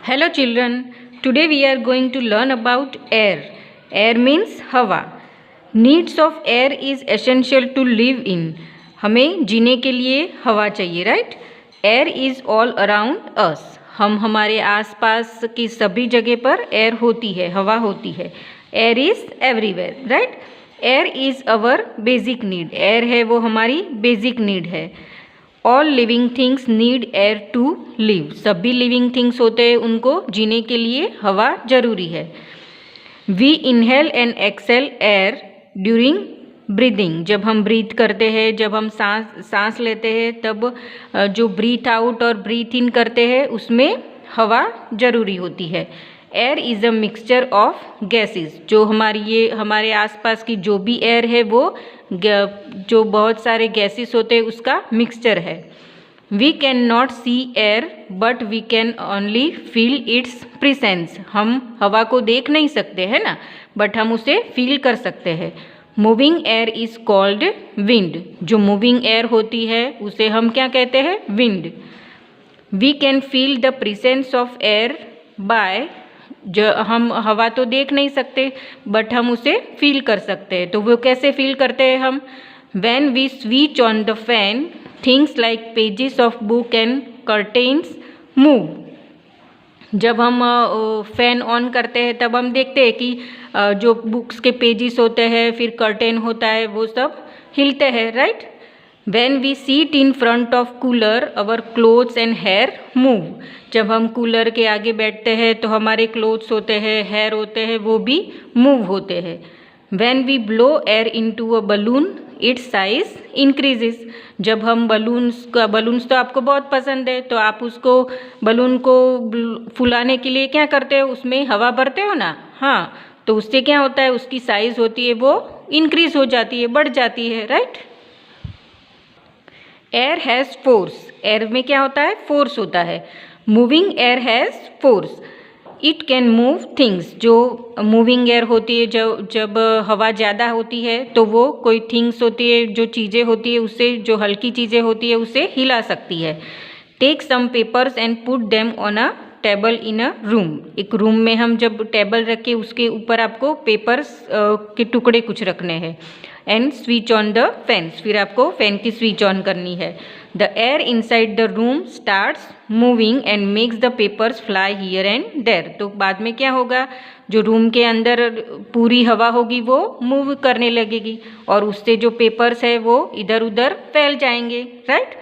Hello children, today we are going to learn about air. Air means हवा. Needs of air is essential to live in. हमें जीने के लिए हवा चाहिए, right? Air is all around us. हम हमारे आसपास की सभी जगह पर एयर होती है, हवा होती है. Air is everywhere, right? Air is our basic need. Air है वो हमारी basic need है. All living things need air to live. सभी लिविंग थिंग्स होते हैं, उनको जीने के लिए हवा जरूरी है. We inhale and exhale air during breathing. जब हम ब्रीथ करते हैं, जब हम सांस लेते हैं, तब जो ब्रीथ आउट और ब्रीथ इन करते हैं उसमें हवा जरूरी होती है. Air is a mixture of gases. जो हमारे आसपास की जो भी एयर है वो जो बहुत सारे गैसेस होते हैं उसका मिक्सचर है. We can not see air but we can only feel its presence. हम हवा को देख नहीं सकते है ना, बट हम उसे फील कर सकते हैं. Moving air is called wind. जो मूविंग एयर होती है उसे हम क्या कहते हैं? Wind. We can feel the presence of air by. जो हम हवा तो देख नहीं सकते बट हम उसे फील कर सकते हैं. तो वो कैसे फील करते हैं हम? When we switch on the fan things like pages of book and curtains move. जब हम फैन ऑन करते हैं तब हम देखते हैं कि जो बुक्स के पेजेस होते हैं, फिर कर्टेन होता है, वो सब हिलते हैं, right? When we sit in front of cooler, our clothes and hair move. जब हम कूलर के आगे बैठते हैं तो हमारे क्लोथ्स होते हैं, हेयर होते हैं, वो भी मूव होते हैं. When we blow air into a balloon, its size increases. जब हम बलून्स तो आपको बहुत पसंद है, तो आप उसको बलून को फुलाने के लिए क्या करते हो? उसमें हवा भरते हो ना. हाँ, तो उससे क्या होता है? उसकी साइज होती है वो इंक्रीज हो जाती है, बढ़ जाती है, right? Air has force. Air में क्या होता है? फोर्स होता है. Moving air has force. It can move things. जो मूविंग एयर होती है, जब हवा ज़्यादा होती है तो वो कोई थिंग्स होती है, जो चीज़ें होती है उससे, जो हल्की चीज़ें होती है उसे हिला सकती है. Take some papers and put them on a table in a room. एक रूम में हम जब टेबल रखे उसके ऊपर आपको पेपर्स के टुकड़े कुछ रखने हैं. And switch on the fans. फिर आपको फैन की स्विच ऑन करनी है. The air inside the room starts moving and makes the papers fly here and there. तो बाद में क्या होगा? जो रूम के अंदर पूरी हवा होगी वो मूव करने लगेगी और उससे जो पेपर्स है वो इधर उधर फैल जाएंगे, right?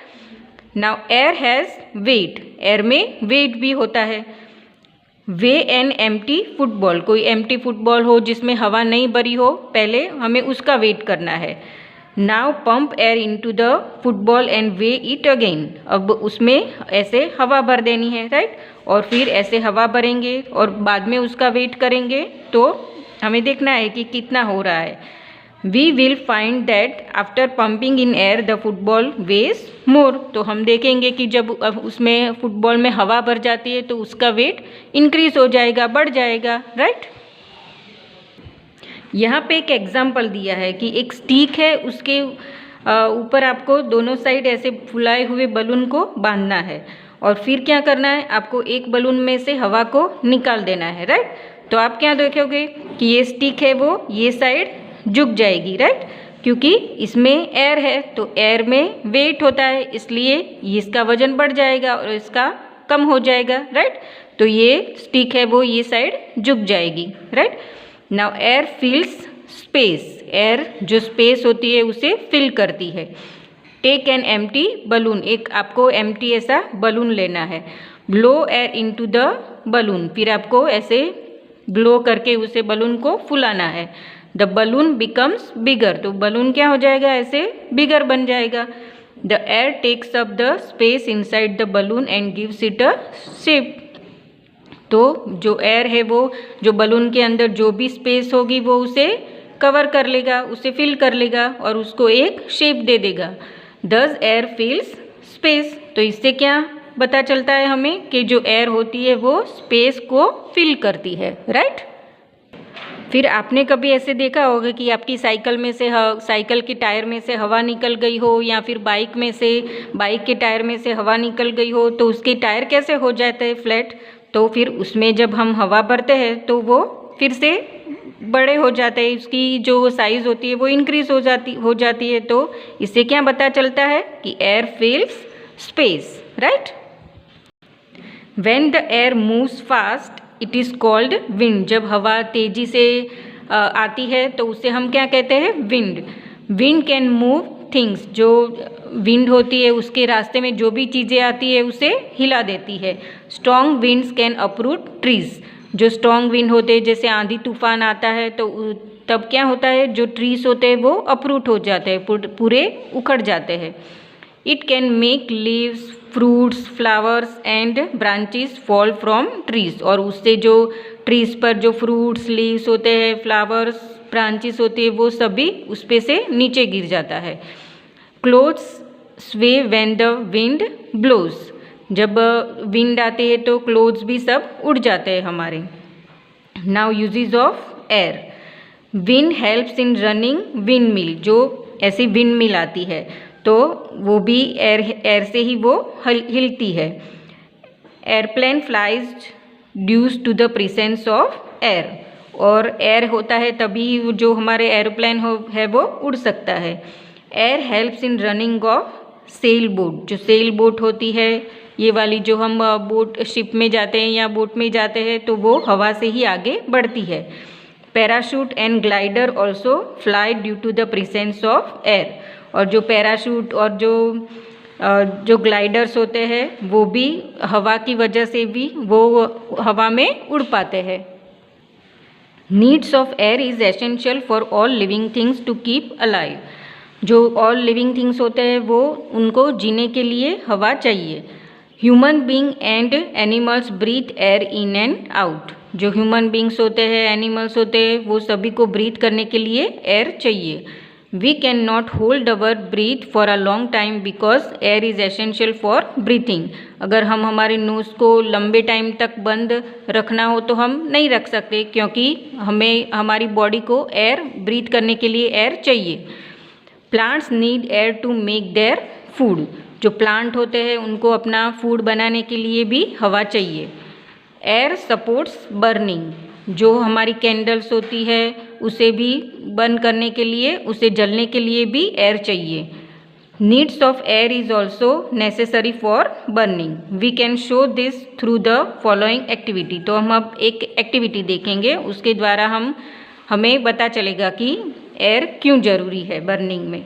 Now air has wait. Air में वेट भी होता है. वे एन एम्प्टी फुटबॉल. कोई एम्प्टी फुटबॉल हो जिसमें हवा नहीं भरी हो, पहले हमें उसका वेट करना है. Now pump air into the football and way it again. अब उसमें ऐसे हवा भर देनी है, राइट? और फिर ऐसे हवा भरेंगे और बाद में उसका वेट करेंगे. तो हमें देखना है कि कितना हो रहा है. We will find that after pumping in air the football weighs more. तो हम देखेंगे कि जब उसमें फुटबॉल में हवा भर जाती है तो उसका वेट इंक्रीज हो जाएगा, बढ़ जाएगा, राइट? यहाँ पे एक एग्जाम्पल दिया है कि एक स्टिक है, उसके ऊपर आपको दोनों साइड ऐसे फुलाए हुए बलून को बांधना है और फिर क्या करना है? आपको एक बलून में से हवा को निकाल देना है, राइट? तो आप क्या देखोगे कि ये स्टिक है वो ये साइड झुक जाएगी, राइट? क्योंकि इसमें एयर है, तो एयर में वेट होता है, इसलिए इसका वजन बढ़ जाएगा और इसका कम हो जाएगा, राइट? तो ये स्टिक है वो ये साइड झुक जाएगी, right? Now air fills space. Air जो स्पेस होती है उसे फिल करती है. Take an empty balloon. एक आपको एम्प्टी ऐसा बलून लेना है. Blow air into the balloon. फिर आपको ऐसे ब्लो करके उसे बलून को फुलाना है. The balloon becomes bigger. तो बलून क्या हो जाएगा? ऐसे बिगर बन जाएगा. The air takes up the space inside the balloon and gives it a shape. तो जो एयर है वो जो बलून के अंदर जो भी स्पेस होगी वो उसे कवर कर लेगा, उसे फिल कर लेगा और उसको एक शेप दे देगा. दस एयर फिल्स स्पेस. तो इससे क्या पता चलता है हमें कि जो एयर होती है वो स्पेस को फिल करती है, राइट? फिर आपने कभी ऐसे देखा होगा कि आपकी साइकिल के टायर में से हवा निकल गई हो, या फिर बाइक के टायर में से हवा निकल गई हो, तो उसके टायर कैसे हो जाते हैं फ्लैट। तो फिर उसमें जब हम हवा भरते हैं तो वो फिर से बड़े हो जाते हैं, उसकी जो साइज़ होती है वो इंक्रीज हो जाती है। तो इससे क्या पता चलता है कि air fills space, right. When the air moves fast, it is called wind. जब हवा तेजी से आती है तो उसे हम क्या कहते हैं, wind. Wind can move things, जो विंड होती है उसके रास्ते में जो भी चीज़ें आती है उसे हिला देती है। Strong winds can uproot trees, जो स्ट्रॉन्ग विंड होते हैं, जैसे आंधी तूफान आता है तो तब क्या होता है, जो ट्रीज होते हैं वो अपरूट हो जाते हैं, पूरे उखड़ जाते हैं। It can make leaves, fruits, flowers and branches fall from trees, और उससे जो ट्रीज पर जो फ्रूट्स, लीव्स होते हैं, फ्लावर्स, ब्रांचेस होती है, वो सभी उस पे से नीचे गिर जाता है। क्लोथ्स स्वे व्हेन द विंड ब्लोज, जब विंड आती है तो क्लोथ्स भी सब उड़ जाते हैं हमारे। Now uses of air. Wind helps in running wind mill, जो ऐसी विंड मिल आती है तो वो भी एयर से ही वो हिलती है। Airplane flies due to the presence of air, और एयर होता है तभी जो हमारे एरोप्लेन है वो उड़ सकता है। Air helps in running of sail boat, जो सेल बोट होती है ये वाली, जो हम बोट शिप में जाते हैं या बोट में जाते हैं तो वो हवा से ही आगे बढ़ती है। Parachute and glider also fly due to the presence of air, और जो पैराशूट और जो ग्लाइडर्स होते हैं वो भी हवा की वजह से भी वो हवा में उड़ पाते हैं। Needs of air is essential for all living things to keep alive, जो ऑल लिविंग थिंग्स होते हैं वो उनको जीने के लिए हवा चाहिए। Human being and animals breathe air in and out, जो ह्यूमन बींग्स होते हैं, एनिमल्स होते हैं, वो सभी को ब्रीथ करने के लिए एयर चाहिए। We cannot hold our breath for a long time because air is essential for breathing. अगर हम हमारे नोज़ को लंबे टाइम तक बंद रखना हो तो हम नहीं रख सकते, क्योंकि हमें हमारी बॉडी को एयर ब्रीथ करने के लिए एयर चाहिए। Plants need air to make their food, जो प्लांट होते हैं उनको अपना फूड बनाने के लिए भी हवा चाहिए। एयर सपोर्ट्स बर्निंग, जो हमारी कैंडल्स होती है उसे भी बर्न करने के लिए, उसे जलने के लिए भी एयर चाहिए। Needs of air is also necessary for burning. We can show this through the following activity. तो हम अब एक एक्टिविटी देखेंगे, उसके द्वारा हमें पता चलेगा कि एयर क्यों ज़रूरी है बर्निंग में।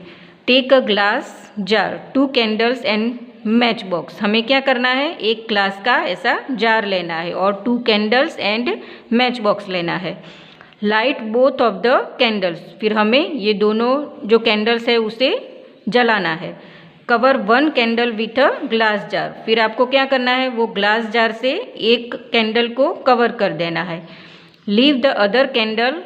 Take a glass jar, 2 candles and match box. हमें क्या करना है, एक ग्लास का ऐसा जार लेना है और 2 कैंडल्स एंड मैच बॉक्स लेना है। Light both of the candles, फिर हमें ये दोनों जो कैंडल्स है उसे जलाना है। Cover 1 candle with a glass jar, फिर आपको क्या करना है, वो ग्लास जार से एक कैंडल को कवर कर देना है। Leave the other candle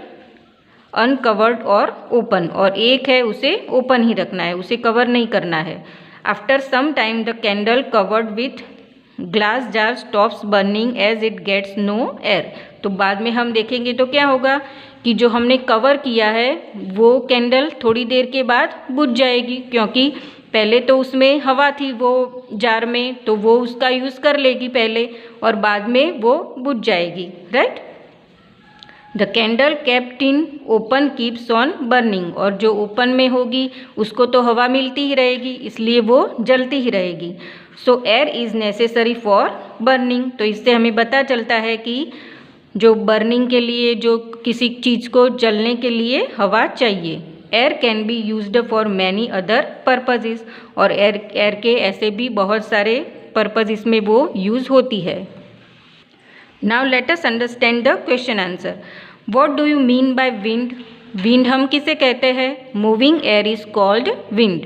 uncovered और ओपन, और एक है उसे ओपन ही रखना है, उसे कवर नहीं करना है। After some time the candle covered with glass jar stops burning as it gets no air. तो बाद में हम देखेंगे तो क्या होगा कि जो हमने कवर किया है वो कैंडल थोड़ी देर के बाद बुझ जाएगी, क्योंकि पहले तो उसमें हवा थी वो जार में, तो वो उसका यूज़ कर लेगी पहले और बाद में वो बुझ जाएगी, right. The candle kept in open keeps on burning, और जो ओपन में होगी उसको तो हवा मिलती ही रहेगी, इसलिए वो जलती ही रहेगी। सो air is necessary for burning. तो इससे हमें पता चलता है कि जो बर्निंग के लिए, जो किसी चीज़ को जलने के लिए हवा चाहिए। Air can be used for many other purposes, और एयर के ऐसे भी बहुत सारे पर्पज इसमें वो यूज़ होती है। Now let us understand the question answer. What do you mean by wind? Wind हम किसे कहते हैं? Moving air is called wind.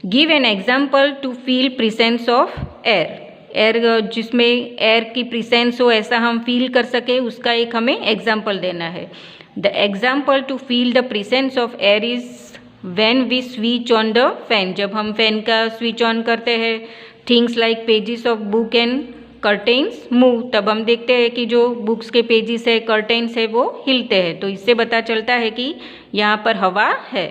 Give an example to feel presence of air. Air जिसमें एयर की प्रेजेंस हो ऐसा हम फील कर सके, उसका एक हमें एग्जाम्पल देना है। The example to feel the presence of air is when we switch on the fan. जब हम फैन का स्विच ऑन करते हैं, things like pages of book and curtains move, तब हम देखते हैं कि जो बुक्स के पेजेस है, कर्टेन्स है, वो हिलते हैं। तो इससे पता चलता है कि यहाँ पर हवा है।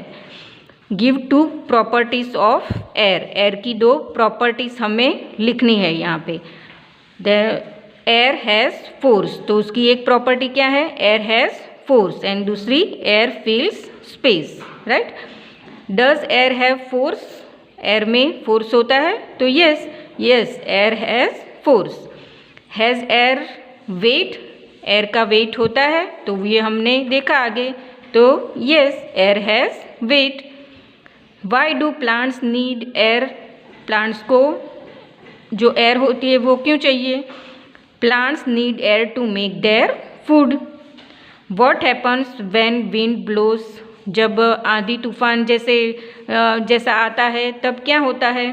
Give 2 properties of air, air की 2 प्रॉपर्टीज हमें लिखनी है यहाँ पे। द एयर हैज़ फोर्स, तो उसकी एक प्रॉपर्टी क्या है, एयर हैज़ फोर्स, एंड दूसरी air fills space, right. Does air have force, air में फोर्स होता है, तो yes air has force. Has air weight, air का वेट होता है, तो ये हमने देखा आगे, तो yes air has weight. Why do plants need air, plants को जो एयर होती है वो क्यों चाहिए। Plants need air to make their food. What happens when wind blows, जब आंधी तूफान जैसा आता है तब क्या होता है।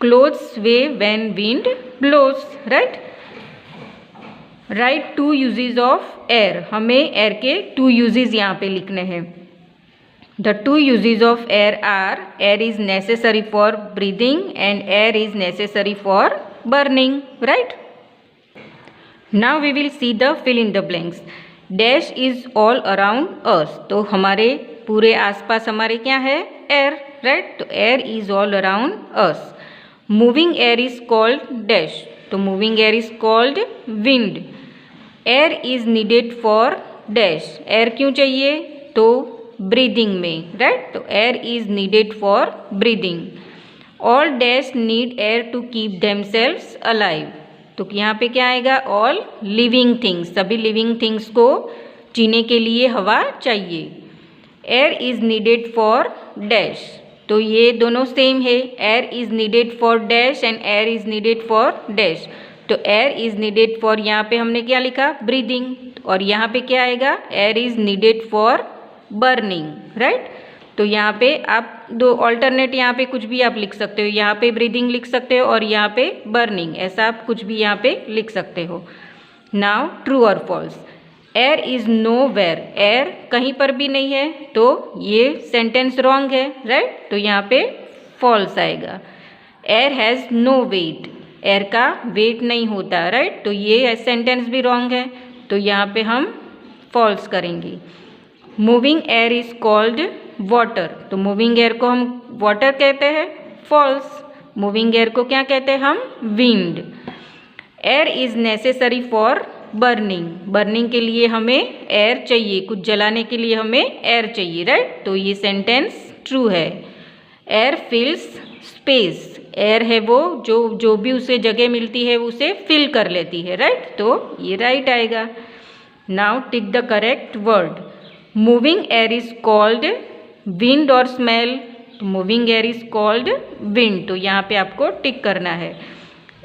Clothes wave when wind blows, right. Write 2 uses of air, हमें एयर के 2 यूजेस यहाँ पे लिखने हैं। The 2 uses of air are, air is necessary for breathing and air is necessary for burning, right. Now we will see the fill in the blanks. Dash is all around us, तो हमारे पूरे आसपास हमारे क्या है, air, right. तो air is all around us. Moving air is called dash, तो moving air is called wind. Air is needed for dash, air क्यों चाहिए, तो ब्रीदिंग में, राइट। तो air is needed for breathing. All dash need air to keep themselves alive, तो यहाँ पे क्या आएगा, ऑल लिविंग थिंग्स, सभी लिविंग थिंग्स को जीने के लिए हवा चाहिए। Air is needed for dash, तो ये दोनों सेम है, air is needed for dash and air is needed for dash. तो एयर इज नीडेड फॉर, यहाँ पे हमने क्या लिखा, ब्रीदिंग, और यहाँ पे क्या आएगा, air is needed for burning, right. तो यहाँ पे आप 2 ऑल्टरनेट, यहाँ पे कुछ भी आप लिख सकते हो, यहाँ पे ब्रीदिंग लिख सकते हो और यहाँ पे बर्निंग, ऐसा आप कुछ भी यहाँ पे लिख सकते हो। नाउ ट्रू और false. Air is nowhere, air कहीं पर भी नहीं है, तो ये सेंटेंस रॉन्ग है, राइट। तो यहाँ पे फॉल्स आएगा। Air has no weight, air का वेट नहीं होता, राइट। तो ये सेंटेंस भी रॉन्ग है, तो यहाँ पे हम फॉल्स करेंगे। Moving air is called water, तो मूविंग एयर को हम वाटर कहते हैं, फॉल्स। मूविंग एयर को क्या कहते हैं हम, wind. Air is necessary for burning, burning के लिए हमें एयर चाहिए, कुछ जलाने के लिए हमें एयर चाहिए, राइट। तो ये सेंटेंस ट्रू है। एयर फिल्स स्पेस, एयर है वो जो भी उसे जगह मिलती है उसे फिल कर लेती है, राइट। तो ये राइट आएगा। Now tick the correct word. Moving air is called wind और स्मेल, तो moving air is called wind, तो यहाँ पे आपको टिक करना है।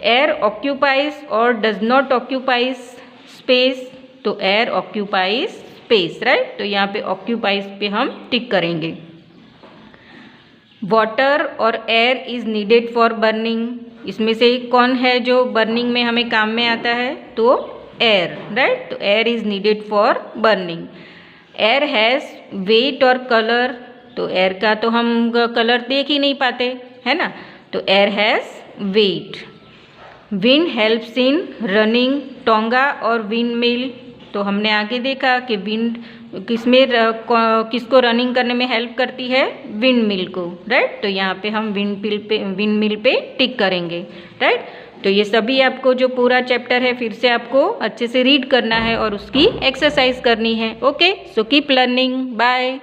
एयर ऑक्यूपाइज और डज नॉट ऑक्यूपाइज स्पेस, तो एयर ऑक्यूपाइज स्पेस, राइट। तो यहाँ पे ऑक्यूपाइज पे हम टिक करेंगे। वाटर और air is needed for burning, इसमें से कौन है जो बर्निंग में हमें काम में आता है, तो एयर, राइट। तो air is needed for burning. Air has wait और कलर, तो एयर का तो हम कलर देख ही नहीं पाते, है ना, तो air has wait. Wind helps in running, tonga और विंड मिल, तो हमने आगे देखा कि विंड किसको रनिंग करने में हेल्प करती है, विंड मिल को, राइट। तो यहाँ पे हम विंड मिल पे टिक करेंगे, राइट। तो ये सभी आपको जो पूरा चैप्टर है फिर से आपको अच्छे से रीड करना है और उसकी एक्सरसाइज करनी है। Okay, so keep learning, bye.